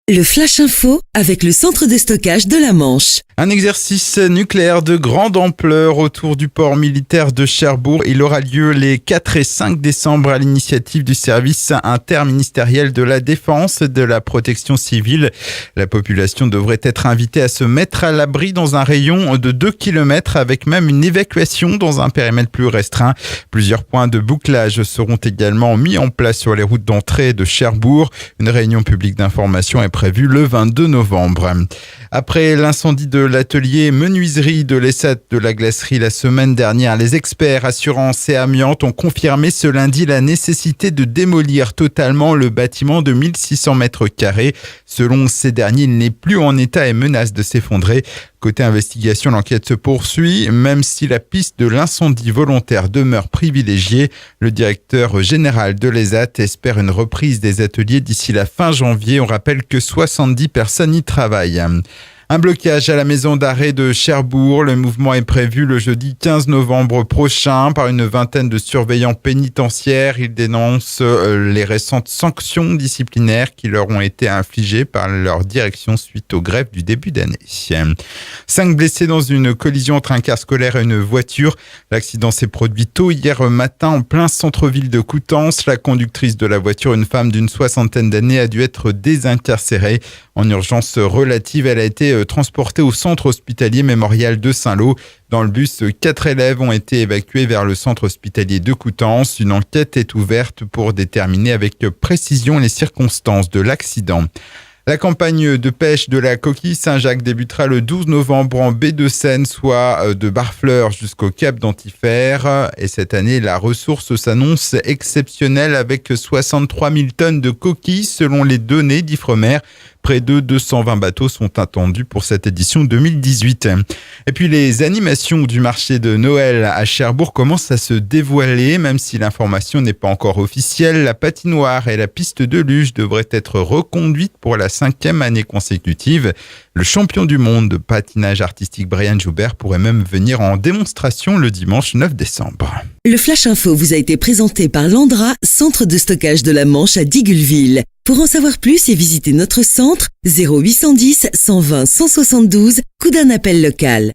Le Flash Info avec le centre de stockage de la Manche. Un exercice nucléaire de grande ampleur autour du port militaire de Cherbourg. Il aura lieu les 4 et 5 décembre à l'initiative du service interministériel de la défense et de la protection civile. La population devrait être invitée à se mettre à l'abri dans un rayon de 2 km avec même une évacuation dans un périmètre plus restreint. Plusieurs points de bouclage seront également mis en place sur les routes d'entrée de Cherbourg. Une réunion publique d'information est prévue le 22 novembre. Après l'incendie de l'atelier menuiserie de l'ESAT de la glacerie la semaine dernière, les experts assurance et amiante ont confirmé ce lundi la nécessité de démolir totalement le bâtiment de 1600 mètres carrés. Selon ces derniers, il n'est plus en état et menace de s'effondrer. Côté investigation, l'enquête se poursuit, même si la piste de l'incendie volontaire demeure privilégiée. Le directeur général de l'ESAT espère une reprise des ateliers d'ici la fin janvier. On rappelle que 70 personnes y travaillent. Un blocage à la maison d'arrêt de Cherbourg. Le mouvement est prévu le jeudi 15 novembre prochain par une vingtaine de surveillants pénitentiaires. Ils dénoncent les récentes sanctions disciplinaires qui leur ont été infligées par leur direction suite aux grèves du début d'année. 5 blessés dans une collision entre un car scolaire et une voiture. L'accident s'est produit tôt hier matin en plein centre-ville de Coutances. La conductrice de la voiture, une femme d'une soixantaine d'années, a dû être désincarcérée. En urgence relative, elle a été transportée au centre hospitalier mémorial de Saint-Lô. Dans le bus, 4 élèves ont été évacués vers le centre hospitalier de Coutances. Une enquête est ouverte pour déterminer avec précision les circonstances de l'accident. La campagne de pêche de la coquille Saint-Jacques débutera le 12 novembre en baie de Seine, soit de Barfleur jusqu'au cap d'Antifère. Et cette année, la ressource s'annonce exceptionnelle avec 63 000 tonnes de coquilles selon les données d'Ifremer. Près de 220 bateaux sont attendus pour cette édition 2018. Et puis les animations du marché de Noël à Cherbourg commencent à se dévoiler, même si l'information n'est pas encore officielle. La patinoire et la piste de luge devraient être reconduites pour la 5e année consécutive. Le champion du monde de patinage artistique Brian Joubert pourrait même venir en démonstration le dimanche 9 décembre. Le Flash Info vous a été présenté par Landra, centre de stockage de la Manche à Digoulville. Pour en savoir plus et visiter notre centre, 0810 120 172, coup d'un appel local.